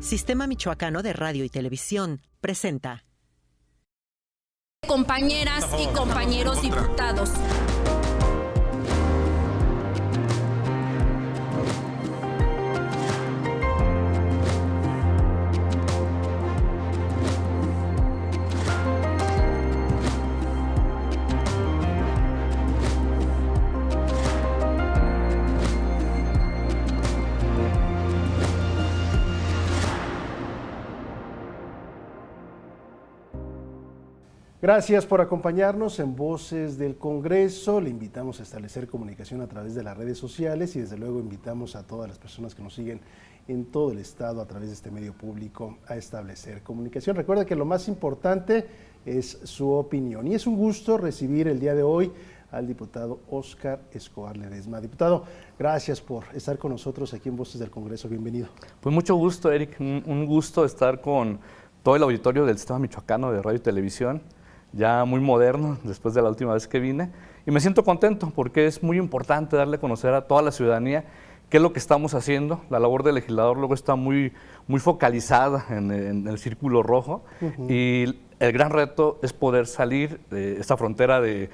Sistema Michoacano de Radio y Televisión presenta. Compañeras y compañeros diputados. Gracias por acompañarnos en Voces del Congreso. Le invitamos a establecer comunicación a través de las redes sociales y desde luego invitamos a todas las personas que nos siguen en todo el estado a través de este medio público a establecer comunicación. Recuerda que lo más importante es su opinión y es un gusto recibir el día de hoy al diputado Óscar Escobar Ledesma. Diputado, gracias por estar con nosotros aquí en Voces del Congreso. Bienvenido. Pues mucho gusto, Eric. Un gusto estar con todo el auditorio del Sistema Michoacano de Radio y Televisión, ya muy moderno después de la última vez que vine, y me siento contento porque es muy importante darle a conocer a toda la ciudadanía qué es lo que estamos haciendo. La labor del legislador luego está muy focalizada en el círculo rojo, y el gran reto es poder salir de esta frontera del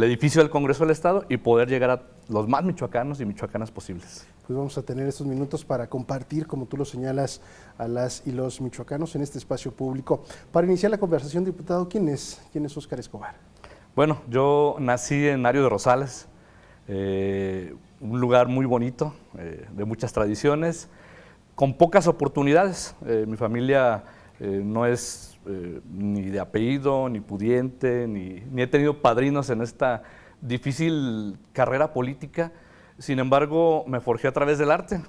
edificio del Congreso del Estado y poder llegar a los más michoacanos y michoacanas posibles. Pues vamos a tener estos minutos para compartir, como tú lo señalas, a las y los michoacanos en este espacio público. Para iniciar la conversación, diputado, ¿quién es Óscar Escobar? Bueno, yo nací en Ario de Rosales, un lugar muy bonito, de muchas tradiciones, con pocas oportunidades. Mi familia no es ni de apellido, ni pudiente, ni he tenido padrinos en esta difícil carrera política. Sin embargo, me forjé a través del arte.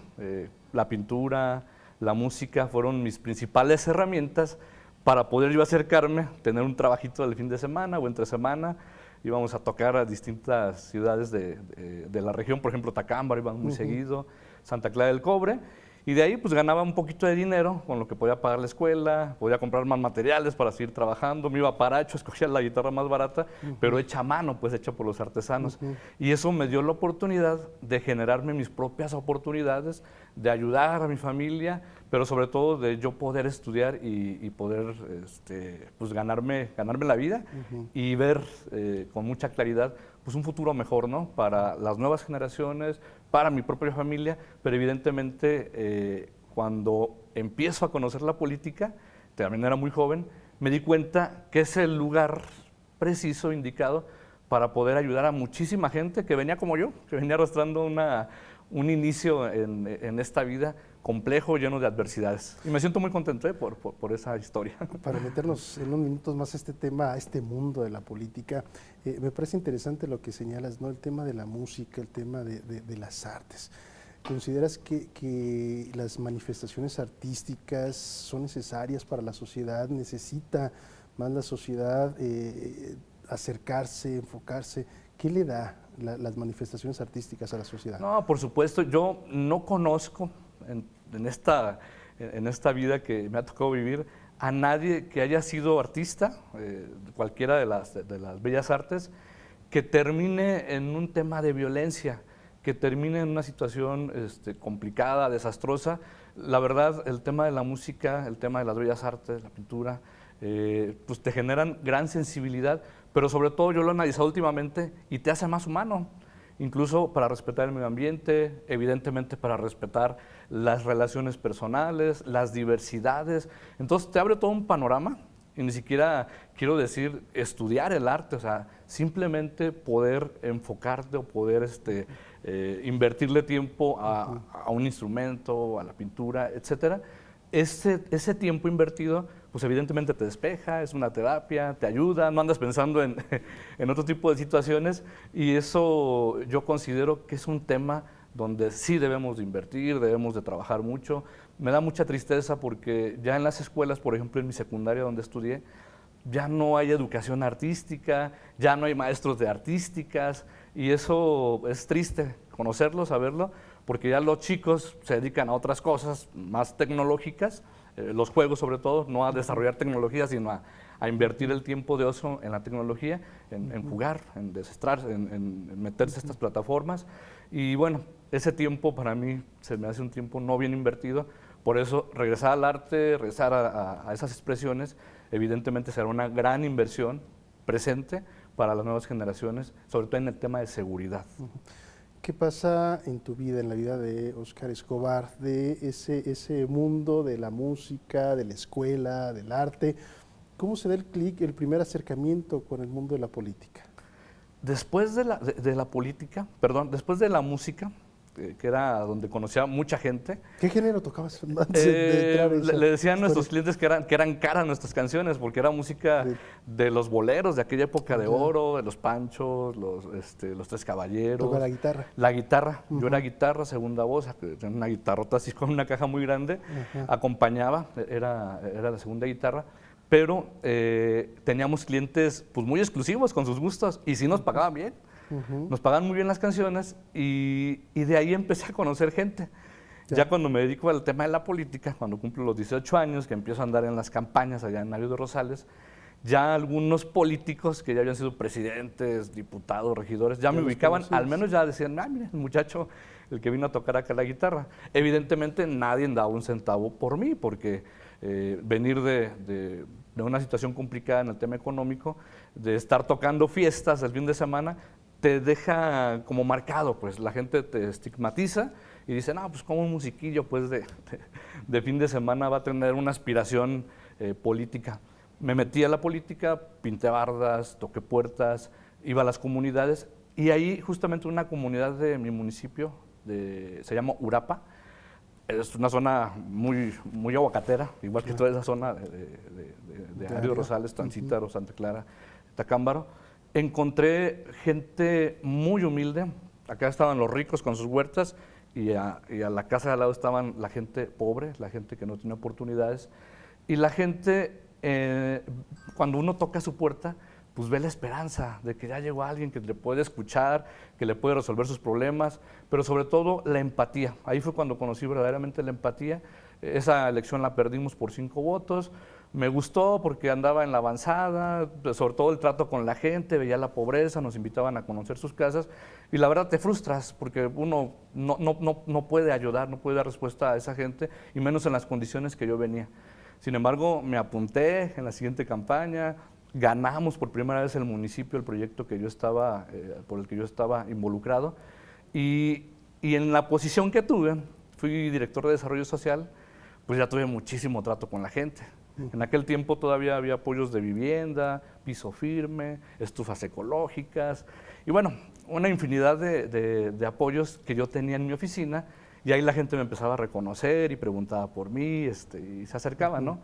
La pintura, la música fueron mis principales herramientas para poder yo acercarme, tener un trabajito del fin de semana o entre semana. Íbamos a tocar a distintas ciudades de la región, por ejemplo, Tacámbaro, íbamos muy seguido, Santa Clara del Cobre, y de ahí pues ganaba un poquito de dinero con lo que podía pagar la escuela, podía comprar más materiales para seguir trabajando, me iba a Paracho, escogía la guitarra más barata, pero hecha a mano, pues hecha por los artesanos. Y eso me dio la oportunidad de generarme mis propias oportunidades, de ayudar a mi familia, pero sobre todo de yo poder estudiar y poder pues ganarme la vida y ver con mucha claridad pues un futuro mejor, ¿no? Para las nuevas generaciones, para mi propia familia, pero evidentemente cuando empiezo a conocer la política, también era muy joven, me di cuenta que es el lugar preciso, indicado, para poder ayudar a muchísima gente que venía como yo, que venía arrastrando un inicio en esta vida complejo, lleno de adversidades. Y me siento muy contento por esa historia. Para meternos en unos minutos más a este tema, a este mundo de la política, me parece interesante lo que señalas, ¿no? El tema de la música, el tema de las artes. ¿Consideras que las manifestaciones artísticas son necesarias para la sociedad? ¿Necesita más la sociedad acercarse, enfocarse? ¿Qué le da las manifestaciones artísticas a la sociedad? No, por supuesto, yo no conozco en esta vida que me ha tocado vivir a nadie que haya sido artista, cualquiera de las bellas artes, que termine en un tema de violencia, que termine en una situación complicada, desastrosa. La verdad, el tema de la música, el tema de las bellas artes, la pintura, pues te generan gran sensibilidad, pero sobre todo yo lo he analizado últimamente y te hace más humano, incluso para respetar el medio ambiente, evidentemente para respetar las relaciones personales, las diversidades. Entonces te abre todo un panorama, y ni siquiera quiero decir estudiar el arte, o sea, simplemente poder enfocarte o poder invertirle tiempo a un instrumento, a la pintura, etcétera. Ese tiempo invertido, pues evidentemente te despeja, es una terapia, te ayuda, no andas pensando en otro tipo de situaciones, y eso yo considero que es un tema donde sí debemos de invertir, debemos de trabajar mucho. Me da mucha tristeza porque ya en las escuelas, por ejemplo en mi secundaria donde estudié, ya no hay educación artística, ya no hay maestros de artísticas, y eso es triste conocerlo, saberlo, porque ya los chicos se dedican a otras cosas más tecnológicas, los juegos sobre todo, no a desarrollar tecnología, sino a invertir el tiempo de ocio en la tecnología, en jugar, en desestrarse, en meterse a estas plataformas. Y bueno, ese tiempo para mí se me hace un tiempo no bien invertido. Por eso regresar al arte, regresar a esas expresiones, evidentemente será una gran inversión presente para las nuevas generaciones, sobre todo en el tema de seguridad. ¿Qué pasa en tu vida, en la vida de Óscar Escobar, de ese mundo de la música, de la escuela, del arte? ¿Cómo se da el clic, el primer acercamiento con el mundo de la política? Después de la política, perdón, después de la música, que era donde conocía mucha gente. ¿Qué género tocabas antes de entrar en esa Le decían a nuestros historia? clientes que eran caras nuestras canciones, porque era música de los boleros de aquella época de oro, de los Panchos, los Tres Caballeros. ¿Toca la guitarra? La guitarra. Yo era guitarra, segunda voz, tenía una guitarrota así con una caja muy grande, acompañaba, era la segunda guitarra. Pero teníamos clientes pues, muy exclusivos con sus gustos y sí nos pagaban bien. Nos pagaban muy bien las canciones y de ahí empecé a conocer gente. Ya cuando me dedico al tema de la política, cuando cumplo los 18 años, que empiezo a andar en las campañas allá en Mario de Rosales, ya algunos políticos que ya habían sido presidentes, diputados, regidores, ya me ubicaban, al menos ya decían, mire, el muchacho, el que vino a tocar acá la guitarra. Evidentemente nadie daba un centavo por mí, porque venir de una situación complicada en el tema económico, de estar tocando fiestas el fin de semana, te deja como marcado, pues la gente te estigmatiza y dice, no, pues como un musiquillo pues de fin de semana va a tener una aspiración política. Me metí a la política, pinté bardas, toqué puertas, iba a las comunidades y ahí justamente una comunidad de mi municipio, se llama Urapa, es una zona muy aguacatera, igual que toda esa zona de Mario Rosales, Tancítaro, Santa Clara, Tacámbaro. Encontré gente muy humilde, acá estaban los ricos con sus huertas y a la casa de al lado estaban la gente pobre, la gente que no tenía oportunidades. Y la gente, cuando uno toca su puerta, pues ve la esperanza de que ya llegó alguien que le puede escuchar, que le puede resolver sus problemas, pero sobre todo la empatía. Ahí fue cuando conocí verdaderamente la empatía. Esa elección la perdimos por 5 votos. Me gustó porque andaba en la avanzada, sobre todo el trato con la gente, veía la pobreza, nos invitaban a conocer sus casas y la verdad te frustras porque uno no puede ayudar, no puede dar respuesta a esa gente y menos en las condiciones que yo venía. Sin embargo, me apunté en la siguiente campaña, ganamos por primera vez el municipio, el proyecto que yo estaba, por el que yo estaba involucrado y en la posición que tuve, fui director de desarrollo social, pues ya tuve muchísimo trato con la gente. En aquel tiempo todavía había apoyos de vivienda, piso firme, estufas ecológicas y bueno, una infinidad de apoyos que yo tenía en mi oficina y ahí la gente me empezaba a reconocer y preguntaba por mí y se acercaba, ¿no?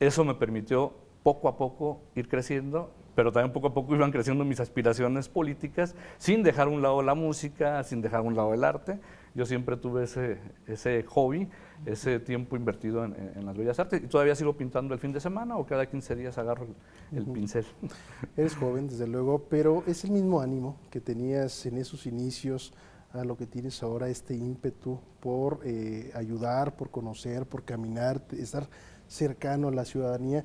Eso me permitió poco a poco ir creciendo, pero también poco a poco iban creciendo mis aspiraciones políticas sin dejar a un lado la música, sin dejar a un lado el arte. Yo siempre tuve ese hobby, ese tiempo invertido en las bellas artes y todavía sigo pintando el fin de semana o cada 15 días agarro el pincel. Eres joven, desde luego, pero es el mismo ánimo que tenías en esos inicios a lo que tienes ahora, este ímpetu por ayudar, por conocer, por caminar, estar cercano a la ciudadanía.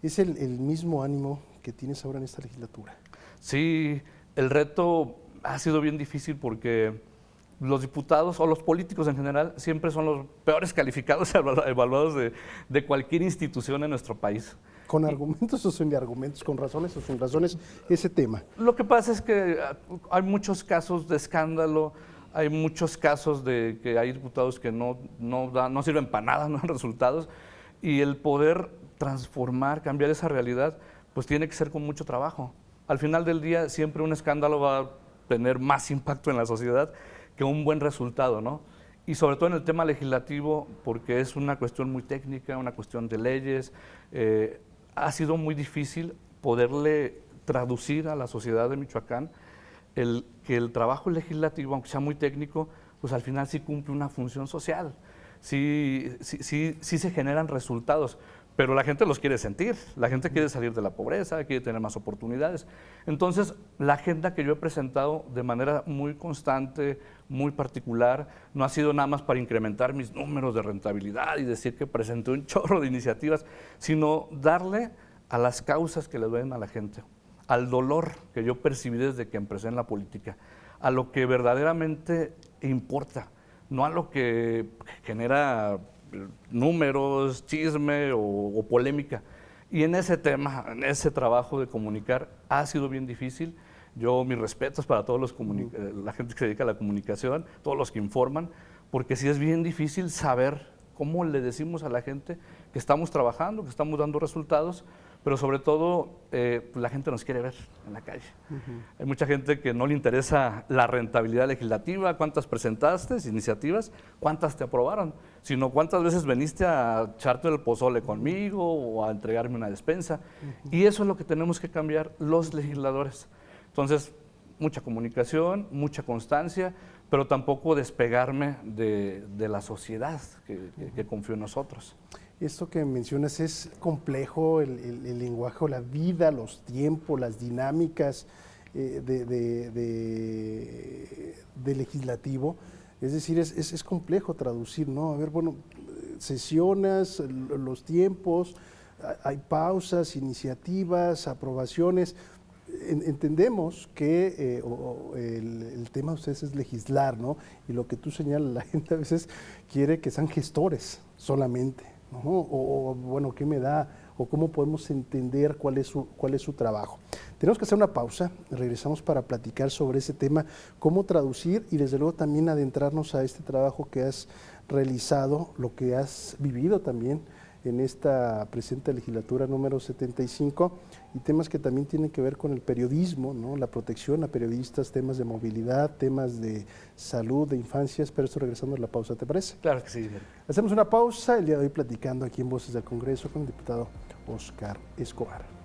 ¿Es el mismo ánimo que tienes ahora en esta legislatura? Sí, el reto ha sido bien difícil porque los diputados o los políticos en general siempre son los peores calificados y evaluados de cualquier institución en nuestro país. ¿Con argumentos o sin argumentos? ¿Con razones o sin razones? Ese tema. Lo que pasa es que hay muchos casos de escándalo, hay muchos casos de que hay diputados que no sirven para nada, no dan resultados, y el poder transformar, cambiar esa realidad, pues tiene que ser con mucho trabajo. Al final del día siempre un escándalo va a tener más impacto en la sociedad que un buen resultado, ¿no? Y sobre todo en el tema legislativo, porque es una cuestión muy técnica, una cuestión de leyes, ha sido muy difícil poderle traducir a la sociedad de Michoacán que el trabajo legislativo, aunque sea muy técnico, pues al final sí cumple una función social, sí se generan resultados. Pero la gente los quiere sentir, la gente quiere salir de la pobreza, quiere tener más oportunidades. Entonces, la agenda que yo he presentado de manera muy constante, muy particular, no ha sido nada más para incrementar mis números de rentabilidad y decir que presenté un chorro de iniciativas, sino darle a las causas que le duelen a la gente, al dolor que yo percibí desde que empecé en la política, a lo que verdaderamente importa, no a lo que genera números, chisme o polémica. Y en ese tema, en ese trabajo de comunicar, ha sido bien difícil. Yo, mis respetos para todos la gente que se dedica a la comunicación, todos los que informan, porque sí es bien difícil saber cómo le decimos a la gente que estamos trabajando, que estamos dando resultados, pero sobre todo la gente nos quiere ver en la calle. Hay mucha gente que no le interesa la rentabilidad legislativa, cuántas presentaste, iniciativas, cuántas te aprobaron, sino cuántas veces veniste a echarte el pozole conmigo o a entregarme una despensa. Y eso es lo que tenemos que cambiar los legisladores. Entonces, mucha comunicación, mucha constancia, pero tampoco despegarme de la sociedad que confío en nosotros. Esto que mencionas es complejo, el lenguaje o la vida, los tiempos, las dinámicas de legislativo. Es decir, es complejo traducir, ¿no? A ver, bueno, sesiones, los tiempos, hay pausas, iniciativas, aprobaciones. Entendemos que el tema de ustedes es legislar, ¿no? Y lo que tú señalas, la gente a veces quiere que sean gestores solamente, ¿no? Bueno, ¿qué me da? O cómo podemos entender cuál es su trabajo. Tenemos que hacer una pausa, regresamos para platicar sobre ese tema, cómo traducir y desde luego también adentrarnos a este trabajo que has realizado, lo que has vivido también en esta presente legislatura número 75 y temas que también tienen que ver con el periodismo, ¿no? La protección a periodistas, temas de movilidad, temas de salud, de infancias, pero esto regresando a la pausa, ¿te parece? Claro que sí. Hacemos una pausa, el día de hoy platicando aquí en Voces del Congreso con el diputado Óscar Escobar.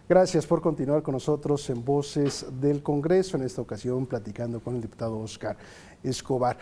Gracias por continuar con nosotros en Voces del Congreso, en esta ocasión platicando con el diputado Óscar Escobar.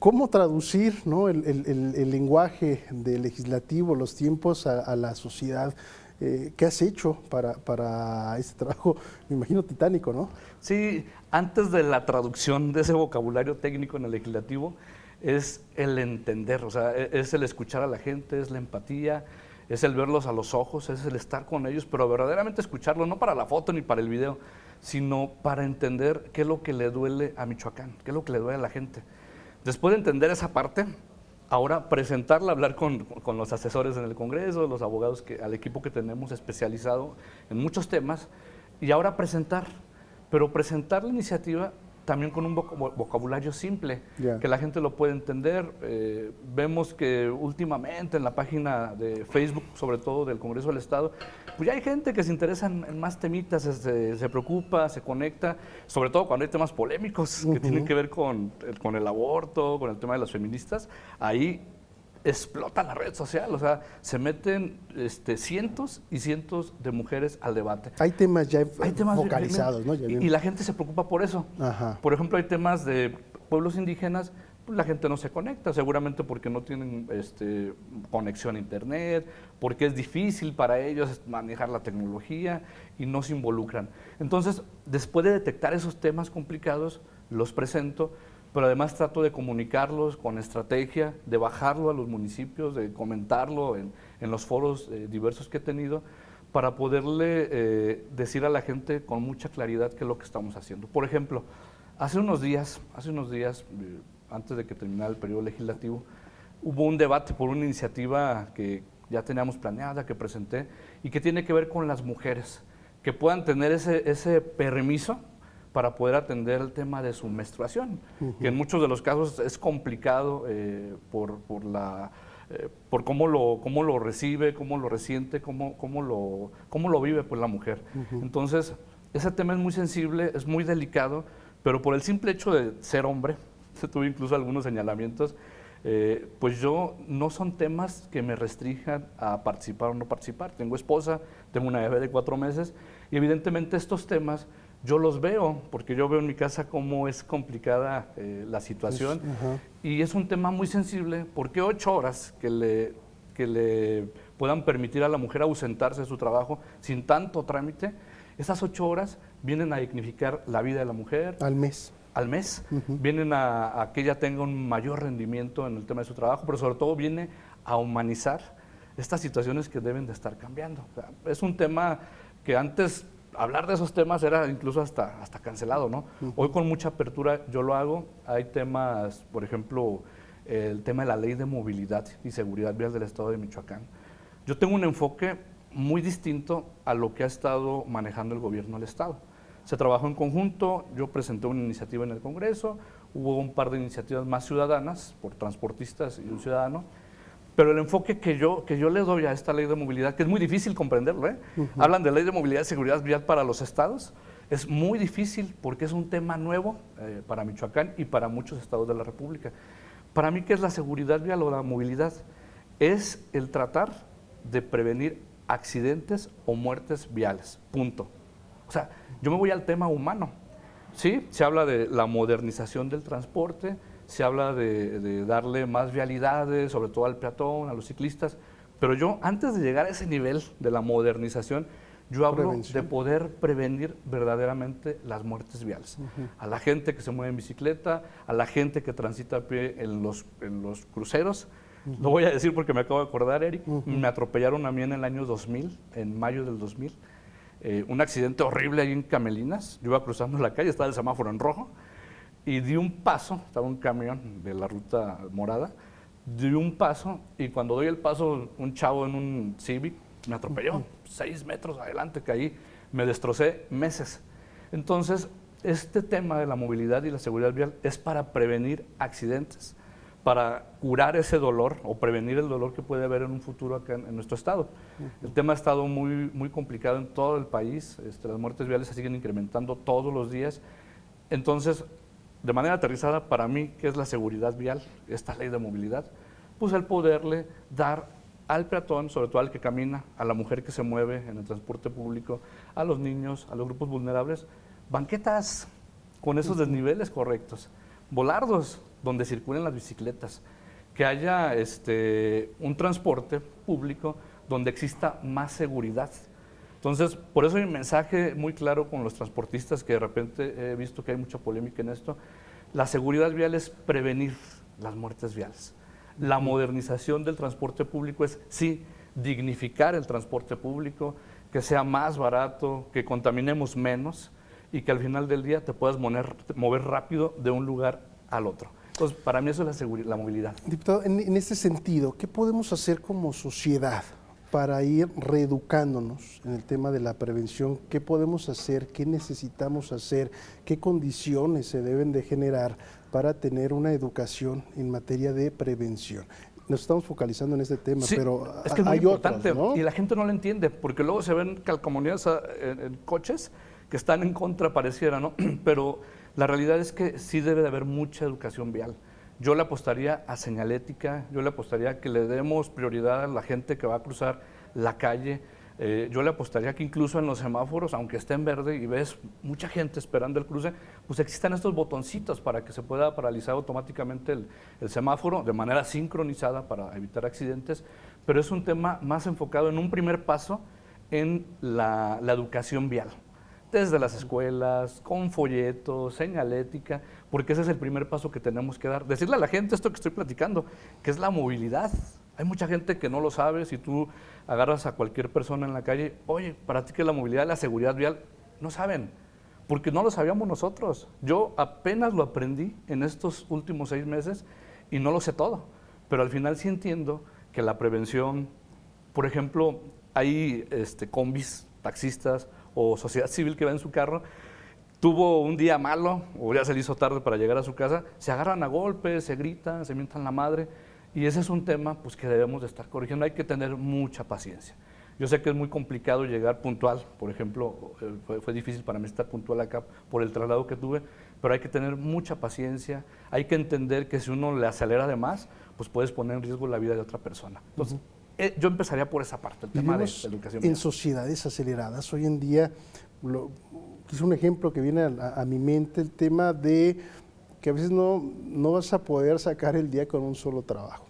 ¿Cómo traducir, ¿no? el lenguaje del legislativo, los tiempos a la sociedad? ¿Qué has hecho para este trabajo, me imagino, titánico, ¿no? Sí, antes de la traducción de ese vocabulario técnico en el legislativo, es el entender, o sea, es el escuchar a la gente, es la empatía, es el verlos a los ojos, es el estar con ellos, pero verdaderamente escucharlos, no para la foto ni para el video, sino para entender qué es lo que le duele a Michoacán, qué es lo que le duele a la gente. Después de entender esa parte, ahora presentarla, hablar con los asesores en el Congreso, los abogados, al equipo que tenemos especializado en muchos temas, y ahora presentar, pero presentar la iniciativa también con un vocabulario simple, que la gente lo puede entender. Vemos que últimamente en la página de Facebook, sobre todo del Congreso del Estado, pues ya hay gente que se interesa en más temitas, se preocupa, se conecta, sobre todo cuando hay temas polémicos que tienen que ver con el aborto, con el tema de las feministas. Ahí explota la red social, o sea, se meten cientos y cientos de mujeres al debate. Hay temas ya focalizados, ¿no? Y la gente se preocupa por eso. Ajá. Por ejemplo, hay temas de pueblos indígenas, pues la gente no se conecta, seguramente porque no tienen conexión a internet, porque es difícil para ellos manejar la tecnología y no se involucran. Entonces, después de detectar esos temas complicados, los presento, pero además trato de comunicarlos con estrategia, de bajarlo a los municipios, de comentarlo en los foros diversos que he tenido, para poderle decir a la gente con mucha claridad qué es lo que estamos haciendo. Por ejemplo, hace unos días, antes de que terminara el periodo legislativo, hubo un debate por una iniciativa que ya teníamos planeada, que presenté, y que tiene que ver con las mujeres, que puedan tener ese permiso para poder atender el tema de su menstruación, que en muchos de los casos es complicado por cómo lo recibe, cómo lo resiente, cómo lo vive pues la mujer. Entonces, ese tema es muy sensible, es muy delicado, pero por el simple hecho de ser hombre, tuve incluso algunos señalamientos, pues yo no son temas que me restrinjan a participar o no participar. Tengo esposa, tengo una bebé de 4 meses y evidentemente estos temas yo los veo, porque yo veo en mi casa cómo es complicada la situación. Y es un tema muy sensible, porque 8 horas que le puedan permitir a la mujer ausentarse de su trabajo sin tanto trámite, esas 8 horas vienen a dignificar la vida de la mujer. Al mes. Vienen a que ella tenga un mayor rendimiento en el tema de su trabajo, pero sobre todo viene a humanizar estas situaciones que deben de estar cambiando. O sea, es un tema que antes hablar de esos temas era incluso hasta cancelado, ¿no? Hoy con mucha apertura yo lo hago. Hay temas, por ejemplo, el tema de la Ley de Movilidad y Seguridad Vial del Estado de Michoacán. Yo tengo un enfoque muy distinto a lo que ha estado manejando el gobierno del Estado. Se trabajó en conjunto, yo presenté una iniciativa en el Congreso, hubo un par de iniciativas más ciudadanas por transportistas y un ciudadano, pero el enfoque que yo le doy a esta ley de movilidad, que es muy difícil comprenderlo, hablan de ley de movilidad y seguridad vial para los estados, es muy difícil porque es un tema nuevo para Michoacán y para muchos estados de la República. Para mí, ¿qué es la seguridad vial o la movilidad? Es el tratar de prevenir accidentes o muertes viales, punto. O sea, yo me voy al tema humano. Sí, se habla de la modernización del transporte, se habla de darle más vialidades, sobre todo al peatón, a los ciclistas, pero yo, antes de llegar a ese nivel de la modernización, yo hablo de poder prevenir verdaderamente las muertes viales. A la gente que se mueve en bicicleta, a la gente que transita a pie en los cruceros. Lo voy a decir porque me acabo de acordar, Eric, me atropellaron a mí en el año 2000, en mayo del 2000, un accidente horrible ahí en Camelinas. Yo iba cruzando la calle, estaba el semáforo en rojo, y di un paso, estaba un camión de la ruta morada, di un paso, y cuando doy el paso, un chavo en un Civic me atropelló, 6 metros adelante caí, me destrocé meses. Entonces, este tema de la movilidad y la seguridad vial es para prevenir accidentes, para curar ese dolor o prevenir el dolor que puede haber en un futuro acá en nuestro estado. El tema ha estado muy, muy complicado en todo el país, las muertes viales se siguen incrementando todos los días. Entonces, de manera aterrizada, para mí, ¿qué es la seguridad vial? Esta ley de movilidad, pues el poderle dar al peatón, sobre todo al que camina, a la mujer que se mueve en el transporte público, a los niños, a los grupos vulnerables, banquetas con esos desniveles correctos, volardos donde circulen las bicicletas, que haya un transporte público donde exista más seguridad. Entonces, por eso hay un mensaje muy claro con los transportistas, que de repente he visto que hay mucha polémica en esto. La seguridad vial es prevenir las muertes viales. La modernización del transporte público es, sí, dignificar el transporte público, que sea más barato, que contaminemos menos y que al final del día te puedas mover rápido de un lugar al otro. Entonces, para mí eso es la movilidad. Diputado, en este sentido, ¿qué podemos hacer como sociedad para ir reeducándonos en el tema de la prevención? ¿Qué podemos hacer? ¿Qué necesitamos hacer? ¿Qué condiciones se deben de generar para tener una educación en materia de prevención? Nos estamos focalizando en este tema, sí, pero es que es muy hay importante, otros, ¿no? Y la gente no lo entiende, porque luego se ven calcomanías en coches que están en contra, pareciera, ¿no? Pero la realidad es que sí debe de haber mucha educación vial. Yo le apostaría a señalética, yo le apostaría a que le demos prioridad a la gente que va a cruzar la calle. Yo le apostaría que incluso en los semáforos, aunque esté en verde y ves mucha gente esperando el cruce, pues existan estos botoncitos para que se pueda paralizar automáticamente el semáforo de manera sincronizada para evitar accidentes, pero es un tema más enfocado en un primer paso en la educación vial, desde las escuelas, con folletos, señalética, porque ese es el primer paso que tenemos que dar. Decirle a la gente esto que estoy platicando, que es la movilidad. Hay mucha gente que no lo sabe. Si tú agarras a cualquier persona en la calle, oye, para ti ¿qué es la movilidad, la seguridad vial? No saben, porque no lo sabíamos nosotros. Yo apenas lo aprendí en estos últimos 6 meses y no lo sé todo, pero al final sí entiendo que la prevención, por ejemplo, hay combis, taxistas o sociedad civil que va en su carro, tuvo un día malo o ya se le hizo tarde para llegar a su casa, se agarran a golpes, se gritan, se mientan la madre, y ese es un tema pues, que debemos de estar corrigiendo. Hay que tener mucha paciencia. Yo sé que es muy complicado llegar puntual, por ejemplo, fue difícil para mí estar puntual acá por el traslado que tuve, pero hay que tener mucha paciencia, hay que entender que si uno le acelera de más, pues puedes poner en riesgo la vida de otra persona. Entonces, yo empezaría por esa parte, el tema de la educación. En sociedades aceleradas, hoy en día, quizá un ejemplo que viene a mi mente, el tema de que a veces no vas a poder sacar el día con un solo trabajo.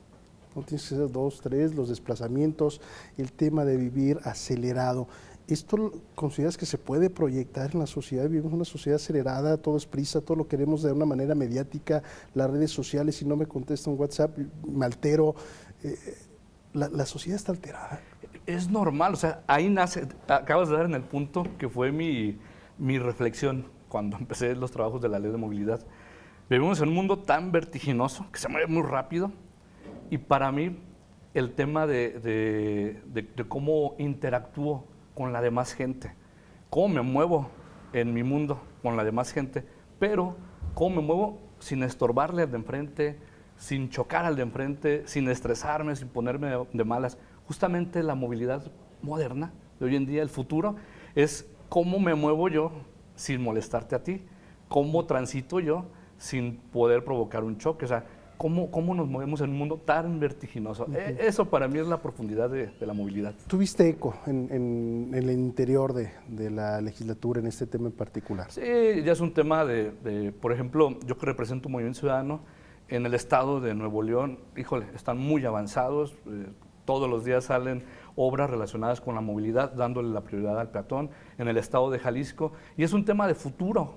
No tienes que hacer 2, 3, los desplazamientos, el tema de vivir acelerado. ¿Esto consideras que se puede proyectar en la sociedad? Vivimos una sociedad acelerada, todo es prisa, todo lo queremos de una manera mediática, las redes sociales, si no me contesta un WhatsApp, me altero. La sociedad está alterada. Es normal, o sea, ahí nace, acabas de dar en el punto que fue mi reflexión cuando empecé los trabajos de la ley de movilidad. Vivimos en un mundo tan vertiginoso, que se mueve muy rápido, y para mí el tema de cómo interactúo con la demás gente, cómo me muevo en mi mundo con la demás gente, pero cómo me muevo sin estorbarle al de enfrente, sin chocar al de enfrente, sin estresarme, sin ponerme de malas. Justamente la movilidad moderna de hoy en día, el futuro, es cómo me muevo yo sin molestarte a ti, cómo transito yo sin poder provocar un choque, o sea, cómo nos movemos en un mundo tan vertiginoso. Eso para mí es la profundidad de la movilidad. ¿Tuviste eco en el interior de la legislatura en este tema en particular? Sí, ya es un tema por ejemplo, yo que represento un movimiento ciudadano, en el estado de Nuevo León, híjole, están muy avanzados, todos los días salen obras relacionadas con la movilidad, dándole la prioridad al peatón, en el estado de Jalisco, y es un tema de futuro,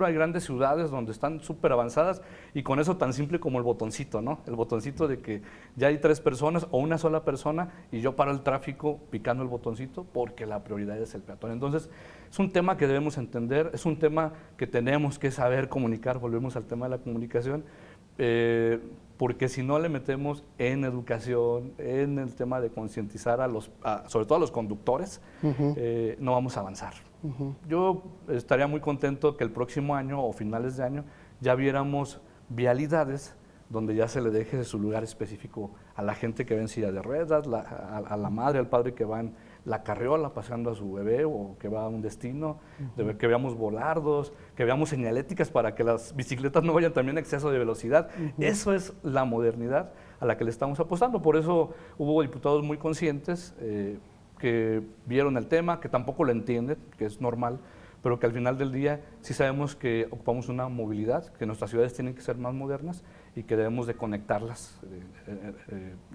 hay grandes ciudades donde están súper avanzadas, y con eso tan simple como el botoncito, ¿no? El botoncito de que ya hay 3 personas o una sola persona, y yo paro el tráfico picando el botoncito porque la prioridad es el peatón. Entonces, es un tema que debemos entender, es un tema que tenemos que saber comunicar, volvemos al tema de la comunicación, porque si no le metemos en educación, en el tema de concientizar sobre todo a los conductores, no vamos a avanzar. Yo estaría muy contento que el próximo año o finales de año ya viéramos vialidades donde ya se le deje su lugar específico a la gente que va en silla de ruedas, a la madre, al padre que va en la carriola pasando a su bebé o que va a un destino, que veamos volardos, que veamos señaléticas para que las bicicletas no vayan también a exceso de velocidad. Eso es la modernidad a la que le estamos apostando. Por eso hubo diputados muy conscientes que vieron el tema, que tampoco lo entienden, que es normal, pero que al final del día sí sabemos que ocupamos una movilidad, que nuestras ciudades tienen que ser más modernas y que debemos de conectarlas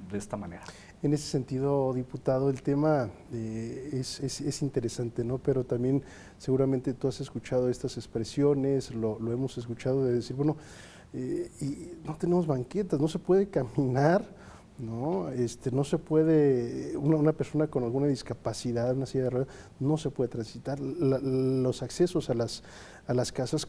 de esta manera. En ese sentido, diputado, el tema es interesante, ¿no? Pero también seguramente tú has escuchado estas expresiones, lo hemos escuchado de decir, bueno, y no tenemos banquetas, no se puede caminar, ¿no? No se puede, una persona con alguna discapacidad, una silla de ruedas, no se puede transitar. Los accesos a las casas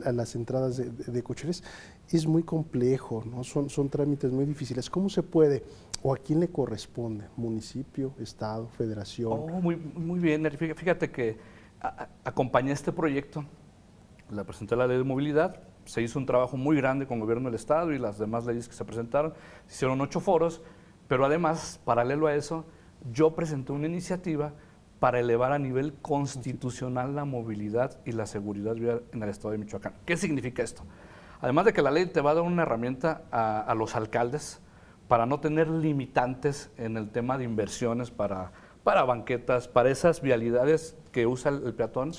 a las entradas de cocheres es muy complejo, ¿no? Son trámites muy difíciles. ¿Cómo se puede o a quién le corresponde? ¿Municipio, estado, federación? Muy bien, fíjate que acompañé este proyecto, la presenté la ley de movilidad. Se hizo un trabajo muy grande con el gobierno del estado y las demás leyes que se presentaron. Se hicieron 8 foros, pero además, paralelo a eso, yo presenté una iniciativa para elevar a nivel constitucional la movilidad y la seguridad vial en el estado de Michoacán. ¿Qué significa esto? Además de que la ley te va a dar una herramienta a los alcaldes para no tener limitantes en el tema de inversiones para banquetas, para esas vialidades que usa el peatón,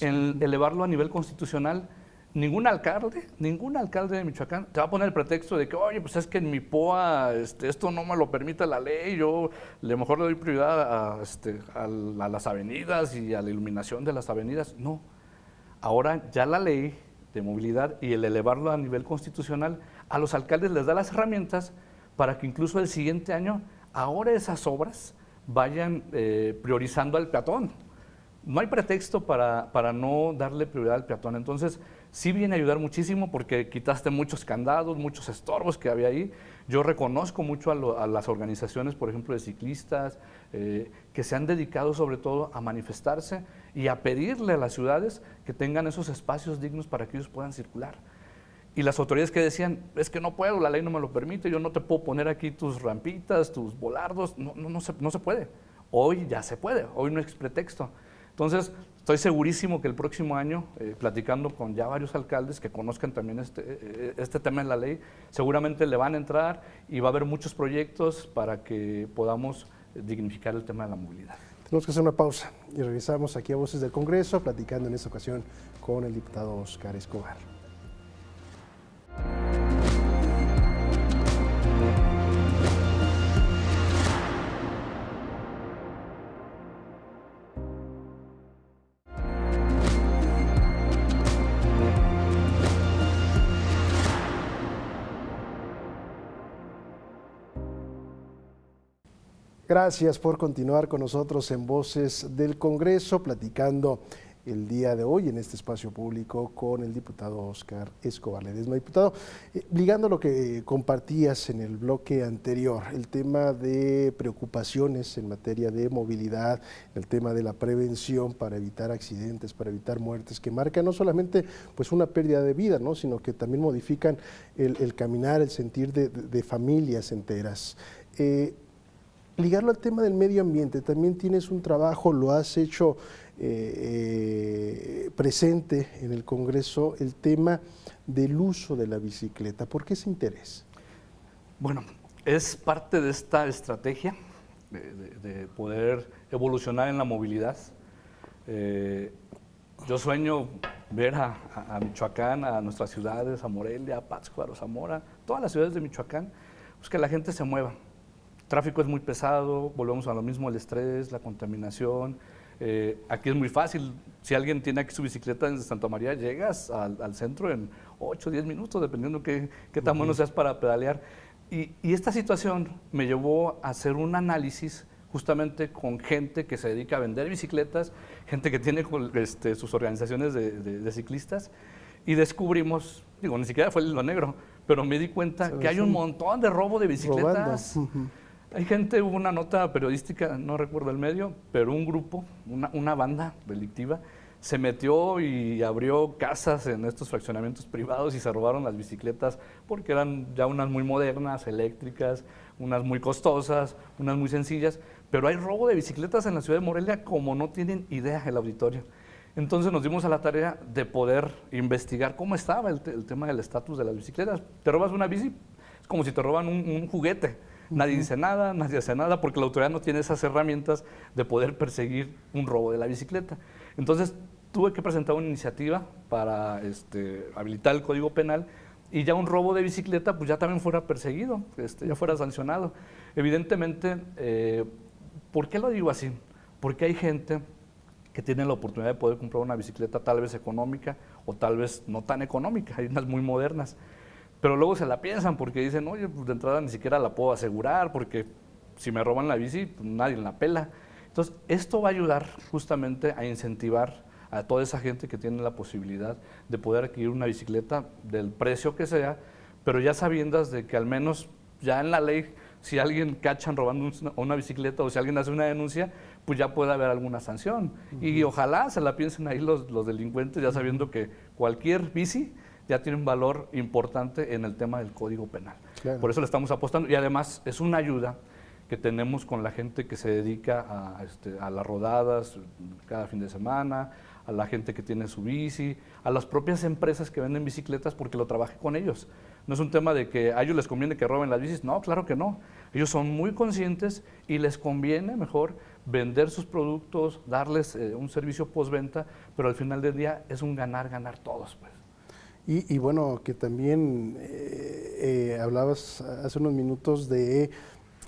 en elevarlo a nivel constitucional. Ningún alcalde de Michoacán te va a poner el pretexto de que, oye, pues es que en mi POA esto no me lo permite la ley, yo a lo mejor le doy prioridad a las avenidas y a la iluminación de las avenidas. No, ahora ya la ley de movilidad y el elevarlo a nivel constitucional, a los alcaldes les da las herramientas para que incluso el siguiente año, ahora esas obras vayan priorizando al peatón. No hay pretexto para no darle prioridad al peatón. Entonces, sí viene a ayudar muchísimo porque quitaste muchos candados, muchos estorbos que había ahí. Yo reconozco mucho a las organizaciones, por ejemplo, de ciclistas, que se han dedicado sobre todo a manifestarse y a pedirle a las ciudades que tengan esos espacios dignos para que ellos puedan circular. Y las autoridades que decían, es que no puedo, la ley no me lo permite, yo no te puedo poner aquí tus rampitas, tus volardos, no se puede. Hoy ya se puede, hoy no es pretexto. Entonces, estoy segurísimo que el próximo año, platicando con ya varios alcaldes que conozcan también este tema en la ley, seguramente le van a entrar y va a haber muchos proyectos para que podamos dignificar el tema de la movilidad. Tenemos que hacer una pausa y regresamos aquí a Voces del Congreso, platicando en esta ocasión con el diputado Óscar Escobar. Gracias por continuar con nosotros en Voces del Congreso, platicando el día de hoy en este espacio público con el diputado Óscar Escobar Ledesma. Diputado, ligando lo que compartías en el bloque anterior, el tema de preocupaciones en materia de movilidad, el tema de la prevención para evitar accidentes, para evitar muertes, que marcan no solamente pues una pérdida de vida, ¿no?, sino que también modifican el caminar, el sentir de familias enteras. Ligarlo al tema del medio ambiente, también tienes un trabajo, lo has hecho presente en el Congreso, el tema del uso de la bicicleta. ¿Por qué ese interés? Bueno, es parte de esta estrategia de poder evolucionar en la movilidad. Yo sueño ver a Michoacán, a nuestras ciudades, a Morelia, a Pátzcuaro, Zamora, todas las ciudades de Michoacán, pues que la gente se mueva. El tráfico es muy pesado, volvemos a lo mismo, el estrés, la contaminación. Aquí es muy fácil, si alguien tiene aquí su bicicleta desde Santa María, llegas al centro en 8 o 10 minutos, dependiendo qué tan bueno seas para pedalear. Y esta situación me llevó a hacer un análisis justamente con gente que se dedica a vender bicicletas, gente que tiene sus organizaciones de ciclistas, y descubrimos, digo, ni siquiera fue el hilo negro, pero me di cuenta que hay un montón de robo de bicicletas. Hay gente, hubo una nota periodística, no recuerdo el medio, pero un grupo, una banda delictiva, se metió y abrió casas en estos fraccionamientos privados y se robaron las bicicletas porque eran ya unas muy modernas, eléctricas, unas muy costosas, unas muy sencillas, pero hay robo de bicicletas en la ciudad de Morelia como no tienen idea el auditorio. Entonces nos dimos a la tarea de poder investigar cómo estaba el tema del estatus de las bicicletas. Te robas una bici, es como si te roban un juguete. Nadie dice nada, nadie hace nada, porque la autoridad no tiene esas herramientas de poder perseguir un robo de la bicicleta. Entonces tuve que presentar una iniciativa para habilitar el Código Penal y ya un robo de bicicleta pues ya también fuera perseguido, ya fuera sancionado. Evidentemente, ¿por qué lo digo así? Porque hay gente que tiene la oportunidad de poder comprar una bicicleta tal vez económica o tal vez no tan económica, hay unas muy modernas. Pero luego se la piensan porque dicen, oye, pues de entrada ni siquiera la puedo asegurar porque si me roban la bici, pues nadie la pela. Entonces, esto va a ayudar justamente a incentivar a toda esa gente que tiene la posibilidad de poder adquirir una bicicleta del precio que sea, pero ya sabiendas de que al menos ya en la ley, si alguien cachan robando una bicicleta o si alguien hace una denuncia, pues ya puede haber alguna sanción. Y ojalá se la piensen ahí los delincuentes, ya sabiendo que cualquier bici ya tiene un valor importante en el tema del Código Penal. Claro. Por eso le estamos apostando y además es una ayuda que tenemos con la gente que se dedica a las rodadas cada fin de semana, a la gente que tiene su bici, a las propias empresas que venden bicicletas porque lo trabajé con ellos. No es un tema de que a ellos les conviene que roben las bicis, no, claro que no. Ellos son muy conscientes y les conviene mejor vender sus productos, darles un servicio postventa, pero al final del día es un ganar todos, pues. Y bueno, que también hablabas hace unos minutos de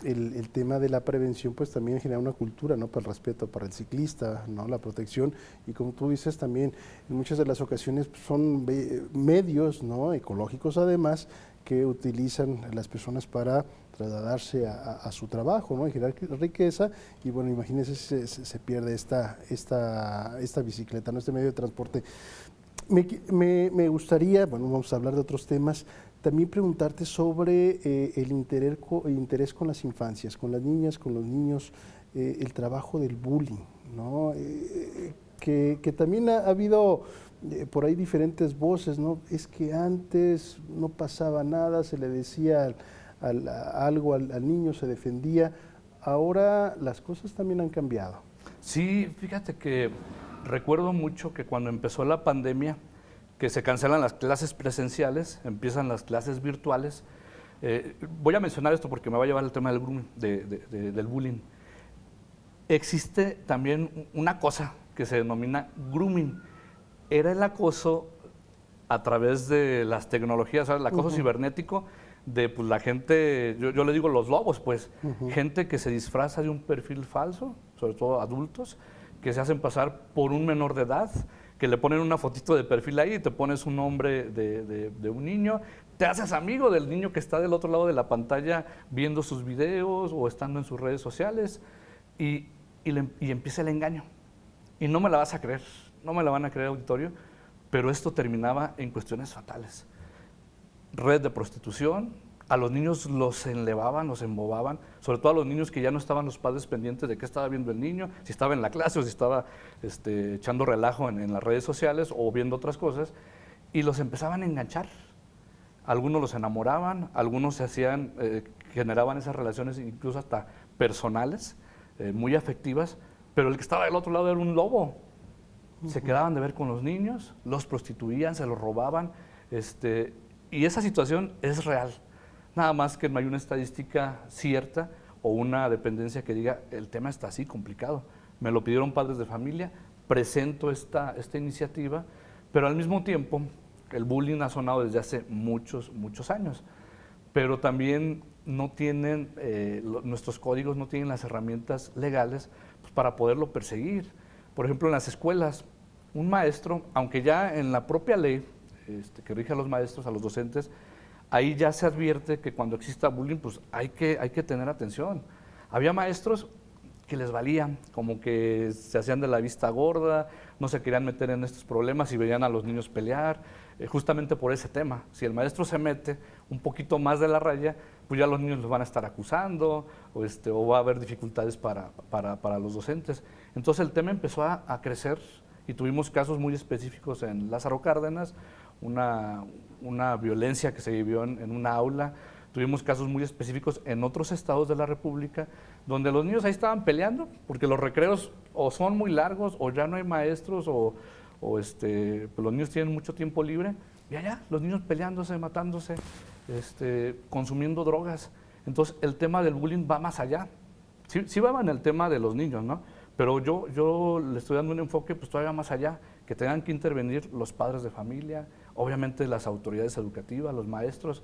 el tema de la prevención, pues también genera una cultura, ¿no?, para el respeto, para el ciclista, ¿no?, la protección, y como tú dices también, en muchas de las ocasiones son medios, ¿no?, ecológicos además, que utilizan las personas para trasladarse a su trabajo, ¿no?, y generar riqueza, y bueno, imagínense se pierde esta bicicleta, ¿no?, este medio de transporte. Me gustaría, bueno, vamos a hablar de otros temas, también preguntarte sobre el interés con las infancias, con las niñas, con los niños, el trabajo del bullying, ¿no? Que también ha habido por ahí diferentes voces, ¿no? Es que antes no pasaba nada, se le decía algo al niño, se defendía, ahora las cosas también han cambiado. Sí, fíjate que recuerdo mucho que cuando empezó la pandemia, que se cancelan las clases presenciales, empiezan las clases virtuales. Voy a mencionar esto porque me va a llevar al tema del bullying. Existe también una cosa que se denomina grooming. Era el acoso a través de las tecnologías, ¿sabes? El acoso cibernético de pues, la gente, yo le digo los lobos, pues, gente que se disfraza de un perfil falso, sobre todo adultos, que se hacen pasar por un menor de edad, que le ponen una fotito de perfil ahí y te pones un nombre de un niño, te haces amigo del niño que está del otro lado de la pantalla viendo sus videos o estando en sus redes sociales y empieza el engaño. Y no me la vas a creer, no me la van a creer, auditorio, pero esto terminaba en cuestiones fatales. Red de prostitución, a los niños los enlevaban, los embobaban, sobre todo a los niños que ya no estaban los padres pendientes de qué estaba viendo el niño, si estaba en la clase o si estaba echando relajo en las redes sociales o viendo otras cosas, y los empezaban a enganchar. Algunos los enamoraban, algunos generaban esas relaciones incluso hasta personales, muy afectivas, pero el que estaba del otro lado era un lobo. Se quedaban de ver con los niños, los prostituían, se los robaban, y esa situación es real. Nada más que no hay una estadística cierta o una dependencia que diga, el tema está así complicado. Me lo pidieron padres de familia, presento esta iniciativa, pero al mismo tiempo el bullying ha sonado desde hace muchos años, pero también no tienen, nuestros códigos no tienen las herramientas legales pues, para poderlo perseguir. Por ejemplo, en las escuelas, un maestro, aunque ya en la propia ley que rige a los maestros, a los docentes, ahí ya se advierte que cuando exista bullying, pues hay que tener atención. Había maestros que les valían, como que se hacían de la vista gorda, no se querían meter en estos problemas y veían a los niños pelear, justamente por ese tema. Si el maestro se mete un poquito más de la raya, pues ya los niños los van a estar acusando o va a haber dificultades para los docentes. Entonces el tema empezó a crecer y tuvimos casos muy específicos en Lázaro Cárdenas, una violencia que se vivió en una aula. Tuvimos casos muy específicos en otros estados de la República, donde los niños ahí estaban peleando, porque los recreos o son muy largos, o ya no hay maestros, pues los niños tienen mucho tiempo libre, y allá los niños peleándose, matándose, consumiendo drogas. Entonces el tema del bullying va más allá. Sí va en el tema de los niños, ¿no? Pero yo le estoy dando un enfoque pues todavía más allá, que tengan que intervenir los padres de familia, obviamente las autoridades educativas, los maestros.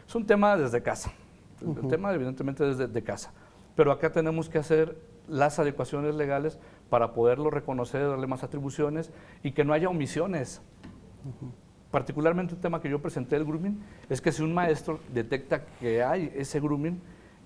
Es un tema desde casa, el tema evidentemente desde casa, pero acá tenemos que hacer las adecuaciones legales para poderlo reconocer, darle más atribuciones y que no haya omisiones. Particularmente un tema que yo presenté, el grooming, es que si un maestro detecta que hay ese grooming,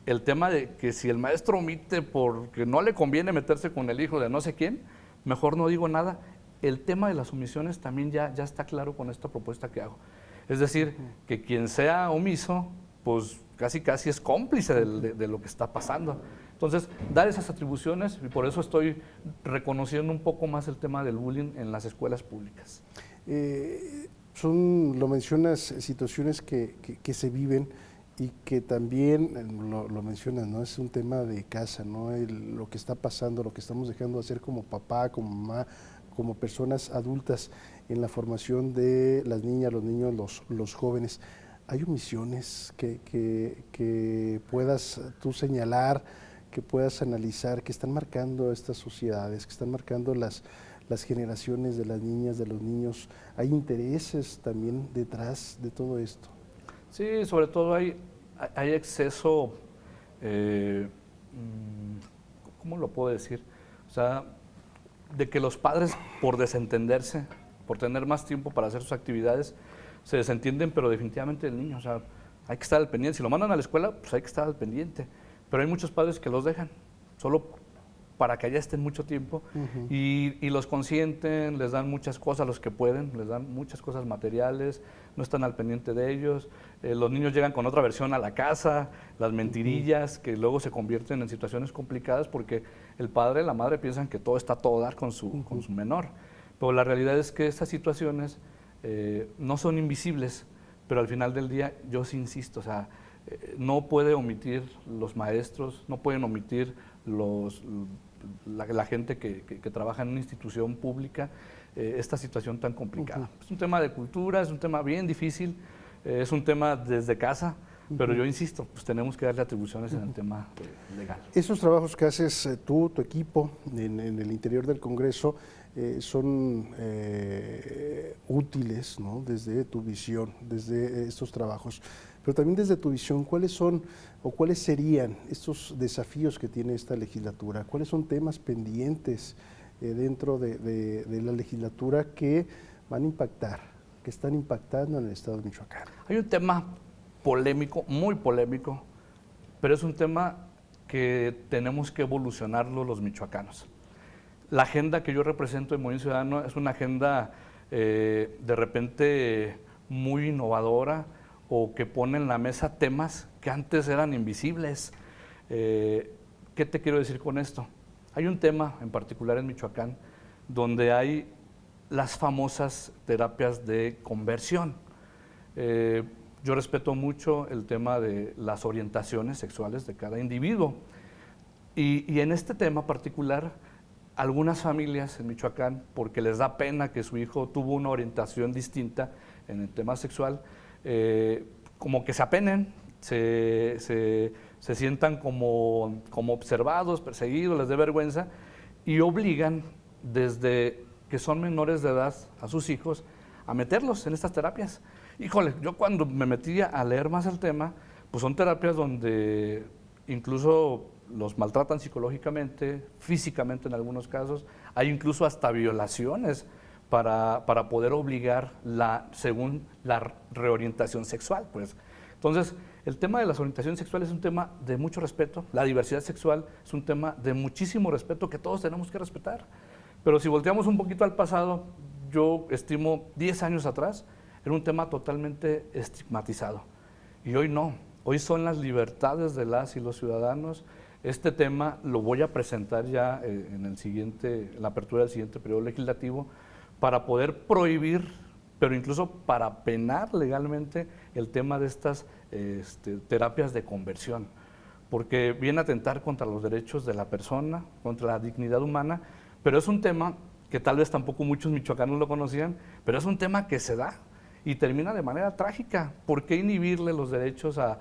el tema de que si el maestro omite porque no le conviene meterse con el hijo de no sé quién, mejor no digo nada. El tema de las omisiones también ya está claro con esta propuesta que hago. Es decir, que quien sea omiso, pues casi es cómplice de lo que está pasando. Entonces, dar esas atribuciones, y por eso estoy reconociendo un poco más el tema del bullying en las escuelas públicas. Lo mencionas, situaciones que se viven y que también, lo mencionas, ¿no? Es un tema de casa, ¿no? Lo que está pasando, lo que estamos dejando de hacer como papá, como mamá, como personas adultas en la formación de las niñas, los niños, los jóvenes. ¿Hay omisiones que puedas tú señalar, que puedas analizar, que están marcando estas sociedades, que están marcando las generaciones de las niñas, de los niños? ¿Hay intereses también detrás de todo esto? Sí, sobre todo hay exceso, ¿cómo lo puedo decir? O sea, de que los padres, por desentenderse, por tener más tiempo para hacer sus actividades, se desentienden, pero definitivamente del niño. O sea, hay que estar al pendiente. Si lo mandan a la escuela, pues hay que estar al pendiente. Pero hay muchos padres que los dejan, solo para que allá estén mucho tiempo, y los consienten, les dan muchas cosas, los que pueden, les dan muchas cosas materiales, no están al pendiente de ellos. Los niños llegan con otra versión a la casa, las mentirillas, que luego se convierten en situaciones complicadas porque el padre y la madre piensan que todo está a todo dar con su menor. Pero la realidad es que estas situaciones no son invisibles, pero al final del día yo sí insisto, o sea, no puede omitir los maestros, no pueden omitir la gente que trabaja en una institución pública esta situación tan complicada. Es un tema de cultura, es un tema bien difícil, es un tema desde casa. pero yo insisto, pues tenemos que darle atribuciones en el tema legal. Esos trabajos que haces tú, tu equipo, en el interior del Congreso, son útiles, ¿no? Desde tu visión, desde estos trabajos, pero también desde tu visión, ¿cuáles son o cuáles serían estos desafíos que tiene esta legislatura? ¿Cuáles son temas pendientes dentro de la legislatura que van a impactar, que están impactando en el estado de Michoacán? Hay un tema polémico, muy polémico, pero es un tema que tenemos que evolucionarlo los michoacanos. La agenda que yo represento en Movimiento Ciudadano es una agenda de repente muy innovadora o que pone en la mesa temas que antes eran invisibles. ¿Qué te quiero decir con esto? Hay un tema en particular en Michoacán donde hay las famosas terapias de conversión. Yo respeto mucho el tema de las orientaciones sexuales de cada individuo y en este tema particular, algunas familias en Michoacán, porque les da pena que su hijo tuvo una orientación distinta en el tema sexual, como que se apenen, se sientan como observados, perseguidos, les dé vergüenza y obligan desde que son menores de edad a sus hijos a meterlos en estas terapias. Híjole, yo cuando me metía a leer más el tema, pues son terapias donde incluso los maltratan psicológicamente, físicamente en algunos casos, hay incluso hasta violaciones para poder obligar según la reorientación sexual, pues. Entonces, el tema de las orientaciones sexuales es un tema de mucho respeto, la diversidad sexual es un tema de muchísimo respeto que todos tenemos que respetar. Pero si volteamos un poquito al pasado, yo estimo 10 años atrás, era un tema totalmente estigmatizado. Y hoy no, hoy son las libertades de las y los ciudadanos. Este tema lo voy a presentar ya en la apertura del siguiente periodo legislativo para poder prohibir, pero incluso para penar legalmente el tema de estas terapias de conversión, porque viene a atentar contra los derechos de la persona, contra la dignidad humana, pero es un tema que tal vez tampoco muchos michoacanos lo conocían, pero es un tema que se da y termina de manera trágica. ¿Por qué inhibirle los derechos a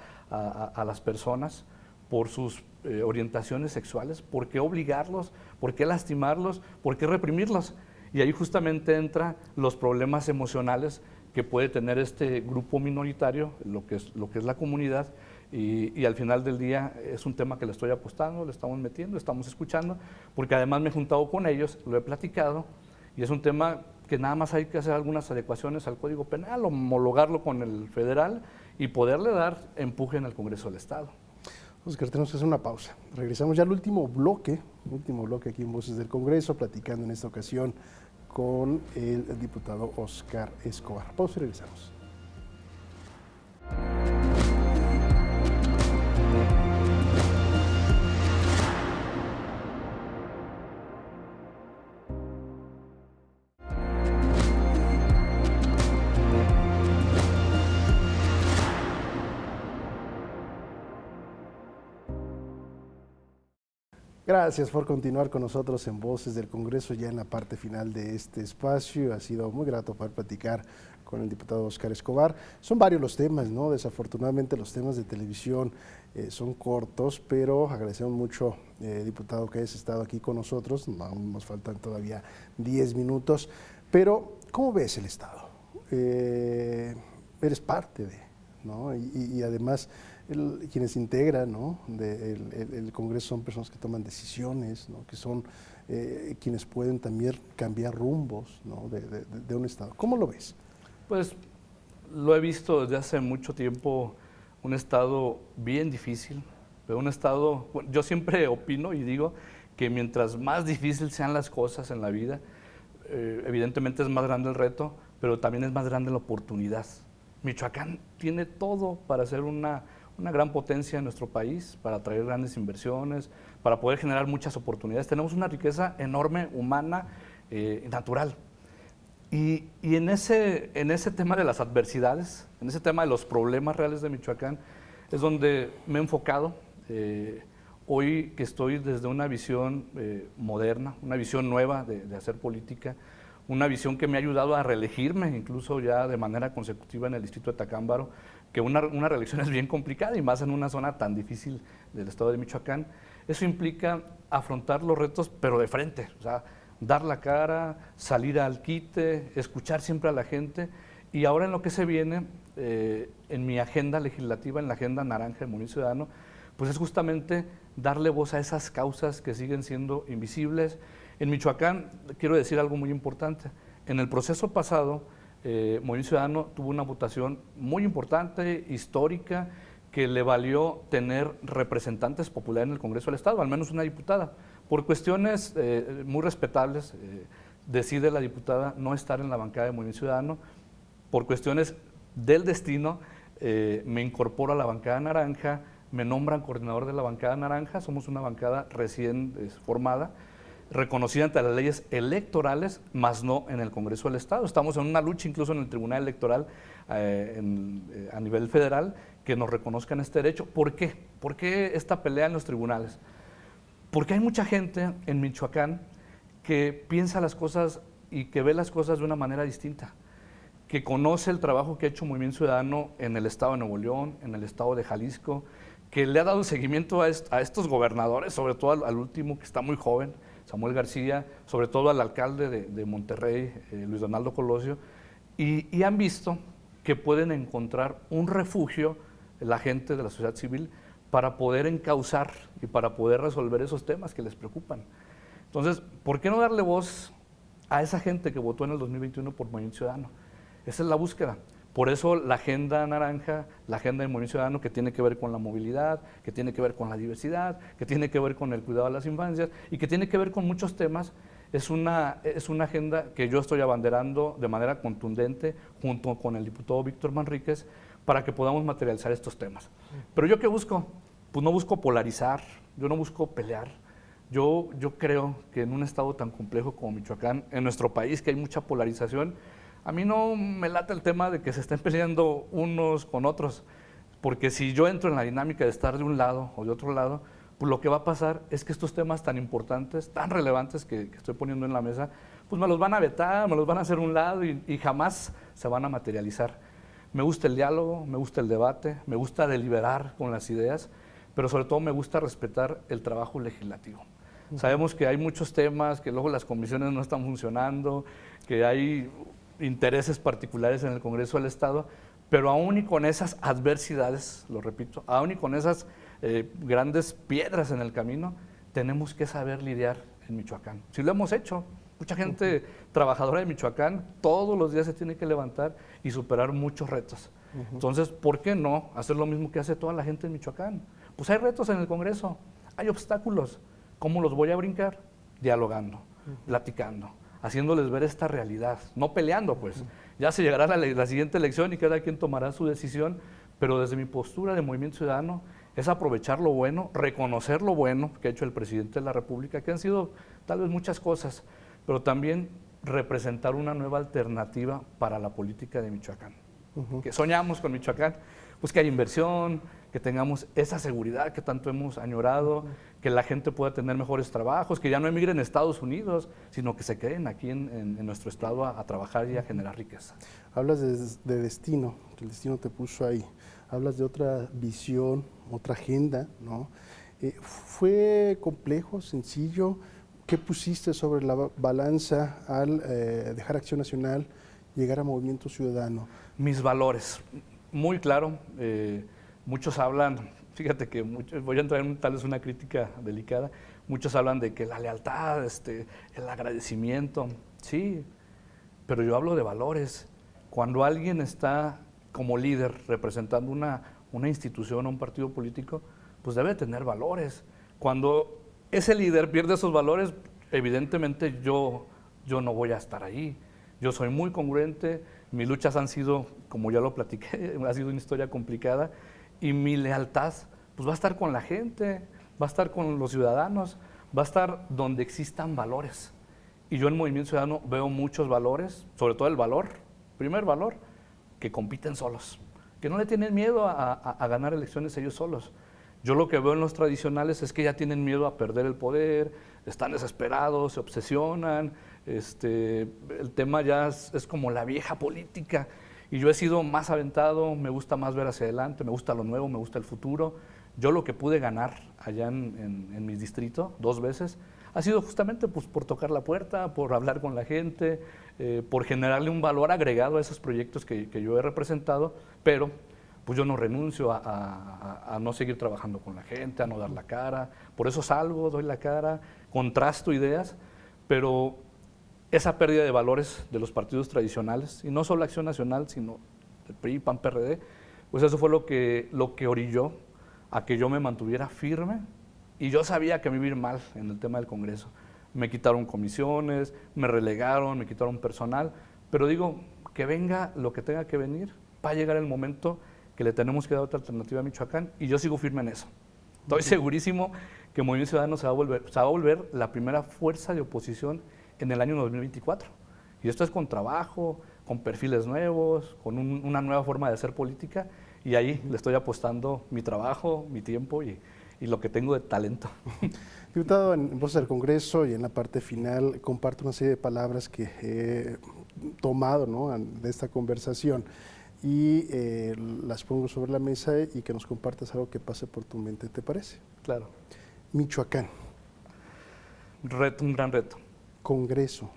las personas por sus orientaciones sexuales? ¿Por qué obligarlos? ¿Por qué lastimarlos? ¿Por qué reprimirlos? Y ahí justamente entran los problemas emocionales que puede tener este grupo minoritario, lo que es la comunidad, y al final del día es un tema que le estoy apostando, le estamos metiendo, estamos escuchando, porque además me he juntado con ellos, lo he platicado, y es un tema que nada más hay que hacer algunas adecuaciones al Código Penal, homologarlo con el federal y poderle dar empuje en el Congreso del Estado. Oscar, tenemos que hacer una pausa. Regresamos ya al último bloque aquí en Voces del Congreso, platicando en esta ocasión con el diputado Oscar Escobar. Pausa y regresamos. Gracias por continuar con nosotros en Voces del Congreso, ya en la parte final de este espacio. Ha sido muy grato poder platicar con el diputado Oscar Escobar. Son varios los temas, ¿no? Desafortunadamente los temas de televisión son cortos, pero agradecemos mucho, diputado, que hayas estado aquí con nosotros. Aún nos faltan todavía 10 minutos, pero ¿cómo ves el Estado? Eres parte de, ¿no? Y además quienes integran, ¿no?, el Congreso son personas que toman decisiones, ¿no?, que son quienes pueden también cambiar rumbos, ¿no?, de un Estado. ¿Cómo lo ves? Pues lo he visto desde hace mucho tiempo, un Estado bien difícil, pero un Estado, bueno, yo siempre opino y digo que mientras más difícil sean las cosas en la vida, evidentemente es más grande el reto, pero también es más grande la oportunidad. Michoacán tiene todo para ser una gran potencia en nuestro país, para atraer grandes inversiones, para poder generar muchas oportunidades. Tenemos una riqueza enorme, humana, natural. Y en ese tema de las adversidades, en ese tema de los problemas reales de Michoacán, es donde me he enfocado. Hoy que estoy desde una visión moderna, una visión nueva de hacer política, una visión que me ha ayudado a reelegirme, incluso ya de manera consecutiva en el distrito de Tacámbaro, que una reelección es bien complicada y más en una zona tan difícil del estado de Michoacán. Eso implica afrontar los retos, pero de frente, o sea, dar la cara, salir al quite, escuchar siempre a la gente. Y ahora en lo que se viene, en mi agenda legislativa, en la agenda naranja del Movimiento Ciudadano, pues es justamente darle voz a esas causas que siguen siendo invisibles. En Michoacán, quiero decir algo muy importante, en el proceso pasado, Movimiento Ciudadano tuvo una votación muy importante, histórica, que le valió tener representantes populares en el Congreso del Estado, al menos una diputada. Por cuestiones muy respetables, decide la diputada no estar en la bancada de Movimiento Ciudadano. Por cuestiones del destino, me incorporo a la bancada naranja, me nombran coordinador de la bancada naranja, somos una bancada recién formada, reconocida ante las leyes electorales, más no en el Congreso del Estado. Estamos en una lucha incluso en el Tribunal Electoral a nivel federal que nos reconozcan este derecho. ¿Por qué? ¿Por qué esta pelea en los tribunales? Porque hay mucha gente en Michoacán que piensa las cosas y que ve las cosas de una manera distinta, que conoce el trabajo que ha hecho Movimiento Ciudadano en el estado de Nuevo León, en el estado de Jalisco, que le ha dado seguimiento a estos gobernadores, sobre todo al último que está muy joven, Samuel García, sobre todo al alcalde de Monterrey, Luis Donaldo Colosio, y han visto que pueden encontrar un refugio la gente de la sociedad civil para poder encauzar y para poder resolver esos temas que les preocupan. Entonces, ¿por qué no darle voz a esa gente que votó en el 2021 por Movimiento Ciudadano? Esa es la búsqueda. Por eso la agenda naranja, la agenda del Movimiento Ciudadano, que tiene que ver con la movilidad, que tiene que ver con la diversidad, que tiene que ver con el cuidado de las infancias y que tiene que ver con muchos temas, es una agenda que yo estoy abanderando de manera contundente junto con el diputado Víctor Manríquez para que podamos materializar estos temas. Pero ¿yo qué busco? Pues no busco polarizar, yo no busco pelear. Yo creo que en un estado tan complejo como Michoacán, en nuestro país que hay mucha polarización, a mí no me late el tema de que se estén peleando unos con otros, porque si yo entro en la dinámica de estar de un lado o de otro lado, pues lo que va a pasar es que estos temas tan importantes, tan relevantes que estoy poniendo en la mesa, pues me los van a vetar, me los van a hacer a un lado y jamás se van a materializar. Me gusta el diálogo, me gusta el debate, me gusta deliberar con las ideas, pero sobre todo me gusta respetar el trabajo legislativo. Sabemos que hay muchos temas, que luego las comisiones no están funcionando, que hay intereses particulares en el Congreso del Estado, pero aún y con esas adversidades, lo repito, aún y con esas grandes piedras en el camino, tenemos que saber lidiar en Michoacán. Si lo hemos hecho, mucha gente trabajadora de Michoacán todos los días se tiene que levantar y superar muchos retos. Entonces, ¿por qué no hacer lo mismo que hace toda la gente en Michoacán? Pues hay retos en el Congreso, hay obstáculos. ¿Cómo los voy a brincar? Dialogando, platicando, haciéndoles ver esta realidad, no peleando, pues. Ya se llegará la siguiente elección y cada quien tomará su decisión, pero desde mi postura de Movimiento Ciudadano es aprovechar lo bueno, reconocer lo bueno que ha hecho el presidente de la República, que han sido tal vez muchas cosas, pero también representar una nueva alternativa para la política de Michoacán. Que soñamos con Michoacán, pues que haya inversión, que tengamos esa seguridad que tanto hemos añorado, que la gente pueda tener mejores trabajos, que ya no emigren a Estados Unidos, sino que se queden aquí en nuestro estado a trabajar y a generar riqueza. Hablas de destino, que el destino te puso ahí. Hablas de otra visión, otra agenda, ¿no? ¿Fue complejo, sencillo? ¿Qué pusiste sobre la balanza al dejar Acción Nacional, llegar a Movimiento Ciudadano? Mis valores, muy claro. Muchos hablan, fíjate que voy a entrar en tal vez una crítica delicada, muchos hablan de que la lealtad, el agradecimiento, sí, pero yo hablo de valores. Cuando alguien está como líder representando una institución o un partido político, pues debe tener valores. Cuando ese líder pierde esos valores, evidentemente yo no voy a estar ahí. Yo soy muy congruente, mis luchas han sido, como ya lo platiqué, ha sido una historia complicada, y mi lealtad pues va a estar con la gente, va a estar con los ciudadanos, va a estar donde existan valores. Y yo en Movimiento Ciudadano veo muchos valores, sobre todo el valor, primer valor, que compiten solos, que no le tienen miedo a ganar elecciones ellos solos. Yo lo que veo en los tradicionales es que ya tienen miedo a perder el poder, están desesperados, se obsesionan, el tema ya es como la vieja política. Y yo he sido más aventado, me gusta más ver hacia adelante, me gusta lo nuevo, me gusta el futuro. Yo lo que pude ganar allá en mi distrito 2 veces ha sido justamente pues, por tocar la puerta, por hablar con la gente, por generarle un valor agregado a esos proyectos que yo he representado, pero pues yo no renuncio a no seguir trabajando con la gente, a no dar la cara. Por eso salgo, doy la cara, contrasto ideas, pero esa pérdida de valores de los partidos tradicionales, y no solo Acción Nacional, sino el PRI, PAN, PRD, pues eso fue lo que orilló a que yo me mantuviera firme, y yo sabía que me iba a ir mal en el tema del Congreso. Me quitaron comisiones, me relegaron, me quitaron personal, pero digo, que venga lo que tenga que venir, va a llegar el momento que le tenemos que dar otra alternativa a Michoacán, y yo sigo firme en eso. Estoy segurísimo que Movimiento Ciudadano se va a volver la primera fuerza de oposición en el año 2024. Y esto es con trabajo, con perfiles nuevos, con una nueva forma de hacer política, y ahí le estoy apostando mi trabajo, mi tiempo y lo que tengo de talento. Diputado, en Voces del Congreso y en la parte final comparto una serie de palabras que he tomado, ¿no?, de esta conversación, y las pongo sobre la mesa y que nos compartas algo que pase por tu mente, ¿te parece? Claro. Michoacán. Reto, un gran reto. Congreso.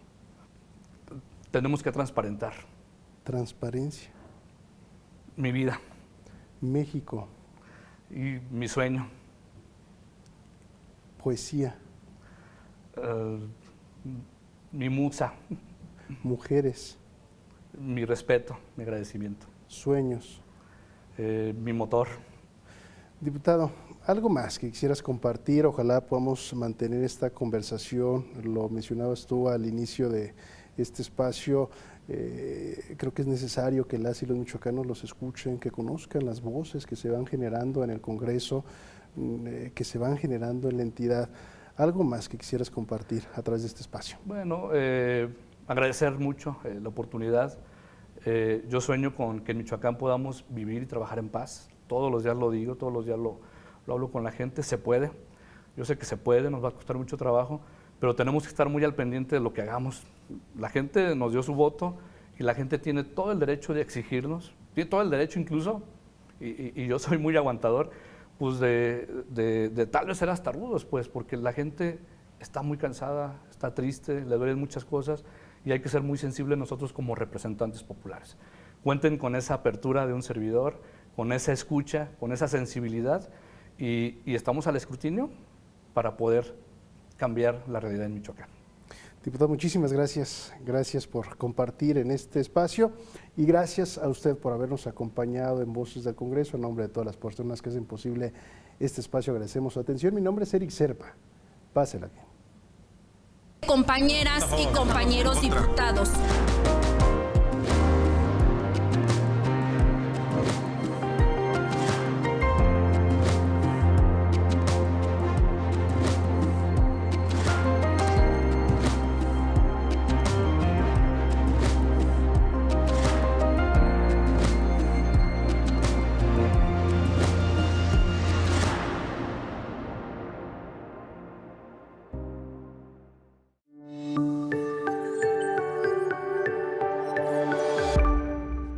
Tenemos que transparentar. Transparencia. Mi vida. México. Y mi sueño. Poesía. Mi musa. Mujeres. Mi respeto, mi agradecimiento. Sueños. Mi motor. Diputado, algo más que quisieras compartir, ojalá podamos mantener esta conversación, lo mencionabas tú al inicio de este espacio, creo que es necesario que las y los michoacanos los escuchen, que conozcan las voces que se van generando en el Congreso, que se van generando en la entidad. Algo más que quisieras compartir a través de este espacio. Bueno, agradecer mucho la oportunidad. Yo sueño con que en Michoacán podamos vivir y trabajar en paz. Todos los días lo digo, todos los días lo hablo con la gente. Se puede, yo sé que se puede, nos va a costar mucho trabajo, pero tenemos que estar muy al pendiente de lo que hagamos. La gente nos dio su voto y la gente tiene todo el derecho de exigirnos, tiene todo el derecho incluso, y yo soy muy aguantador, pues de tal vez ser hasta rudos, pues, porque la gente está muy cansada, está triste, le duelen muchas cosas, y hay que ser muy sensibles nosotros como representantes populares. Cuenten con esa apertura de un servidor, con esa escucha, con esa sensibilidad, y estamos al escrutinio para poder cambiar la realidad en Michoacán. Diputado, muchísimas gracias. Gracias por compartir en este espacio y gracias a usted por habernos acompañado en Voces del Congreso. En nombre de todas las personas que hacen posible este espacio, agradecemos su atención. Mi nombre es Eric Serpa. Pásela bien. Compañeras y compañeros diputados.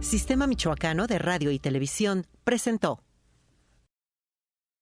Sistema Michoacano de Radio y Televisión presentó